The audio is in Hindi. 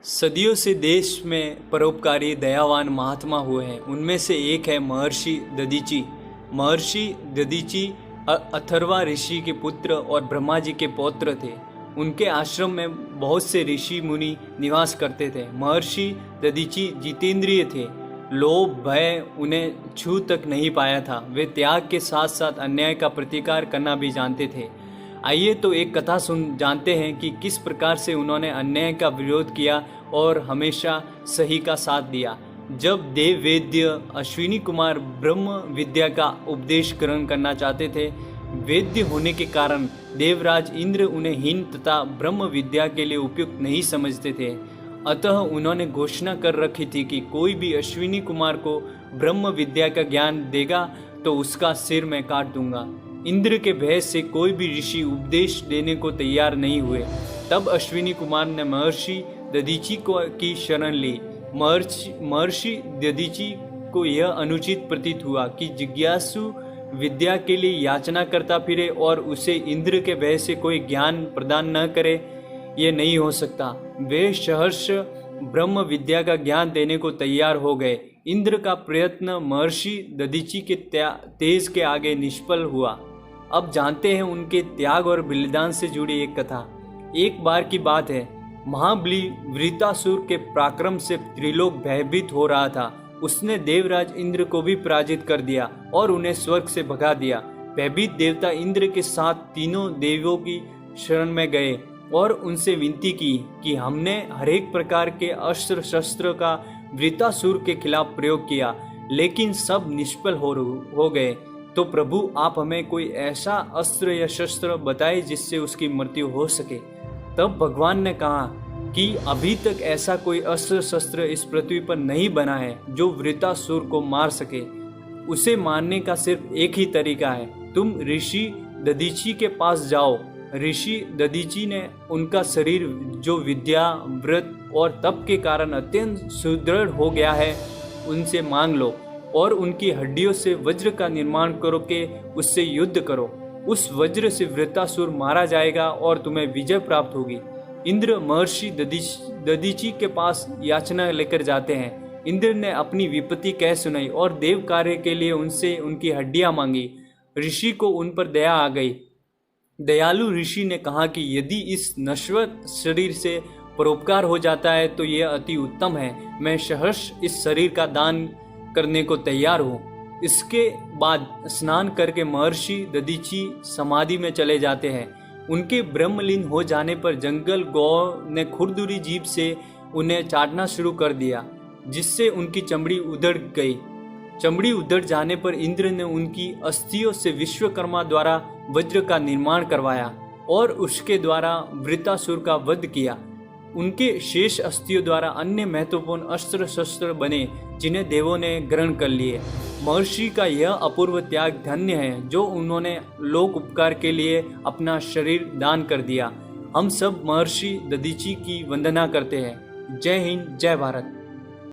सदियों से देश में परोपकारी दयावान महात्मा हुए हैं। उनमें से एक है महर्षि दधीची। महर्षि दधीची अथर्वा ऋषि के पुत्र और ब्रह्मा जी के पौत्र थे। उनके आश्रम में बहुत से ऋषि मुनि निवास करते थे। महर्षि दधीची जितेंद्रिय थे। लोभ भय उन्हें छू तक नहीं पाया था। वे त्याग के साथ साथ अन्याय का प्रतिकार करना भी जानते थे। आइए तो एक कथा जानते हैं कि किस प्रकार से उन्होंने अन्याय का विरोध किया और हमेशा सही का साथ दिया। जब देव वेद्य अश्विनी कुमार ब्रह्म विद्या का उपदेश ग्रहण करना चाहते थे, वेद्य होने के कारण देवराज इंद्र उन्हें हीन तथा ब्रह्म विद्या के लिए उपयुक्त नहीं समझते थे। अतः उन्होंने घोषणा कर रखी थी कि कोई भी अश्विनी कुमार को ब्रह्म विद्या का ज्ञान देगा तो उसका सिर मैं काट दूंगा। इंद्र के भय से कोई भी ऋषि उपदेश देने को तैयार नहीं हुए। तब अश्विनी कुमार ने महर्षि दधीची की शरण ली। महर्षि दधीची को यह अनुचित प्रतीत हुआ कि जिज्ञासु विद्या के लिए याचना करता फिरे और उसे इंद्र के भय से कोई ज्ञान प्रदान न करे, ये नहीं हो सकता। वे सहर्ष ब्रह्म विद्या का ज्ञान देने को तैयार हो गए। इंद्र का प्रयत्न महर्षि दधीची के तेज के आगे निष्फल हुआ। अब जानते हैं उनके त्याग और बलिदान से जुड़ी एक कथा। एक बार की बात है, महाबली वृत्रासुर के पराक्रम से त्रिलोक भयभीत हो रहा था। उसने देवराज इंद्र को भी पराजित कर दिया और उन्हें स्वर्ग से भगा दिया। भयभीत देवता इंद्र के साथ तीनों देवों की शरण में गए और उनसे विनती की कि हमने हरेक प्रकार के अस्त्र शस्त्र का वृत्रासुर के खिलाफ प्रयोग किया, लेकिन सब निष्फल हो गए। तो प्रभु आप हमें कोई ऐसा अस्त्र या शस्त्र बताए जिससे उसकी मृत्यु हो सके। तब भगवान ने कहा कि अभी तक ऐसा कोई अस्त्र शस्त्र इस पृथ्वी पर नहीं बना है जो वृत्रासुर को मार सके। उसे मारने का सिर्फ एक ही तरीका है, तुम ऋषि दधीची के पास जाओ। ऋषि दधीची ने उनका शरीर जो विद्या व्रत और तप के कारण अत्यंत सुदृढ़ हो गया है, उनसे मांग लो और उनकी हड्डियों से वज्र का निर्माण करो के उससे युद्ध करो। उस वज्र से वृत्रासुर मारा जाएगा और तुम्हें विजय प्राप्त होगी। इंद्र महर्षि दधीची के पास याचना लेकर जाते हैं। इंद्र ने अपनी विपत्ति कह सुनाई और देव कार्य के लिए उनसे उनकी हड्डियां मांगी। ऋषि को उन पर दया आ गई। दयालु ऋषि ने कहा कि यदि इस नश्वर शरीर से परोपकार हो जाता है तो यह अति उत्तम है। मैं सहर्ष इस शरीर का दान करने को तैयार हूँ। इसके बाद स्नान करके महर्षि दधीची समाधि में चले जाते हैं। उनके ब्रह्मलीन हो जाने पर जंगल गौ ने खुरदुरी जीभ से उन्हें चाटना शुरू कर दिया, जिससे उनकी चमड़ी उधड़ गई। चमड़ी उधड़ जाने पर इंद्र ने उनकी अस्थियों से विश्वकर्मा द्वारा वज्र का निर्माण करवाया और उसके द्वारा वृत्रासुर का वध किया। उनके शेष अस्थियों द्वारा अन्य महत्वपूर्ण अस्त्र शस्त्र बने जिन्हें देवों ने ग्रहण कर लिए। महर्षि का यह अपूर्व त्याग धन्य है जो उन्होंने लोक उपकार के लिए अपना शरीर दान कर दिया। हम सब महर्षि दधीची की वंदना करते हैं। जय हिंद, जय भारत।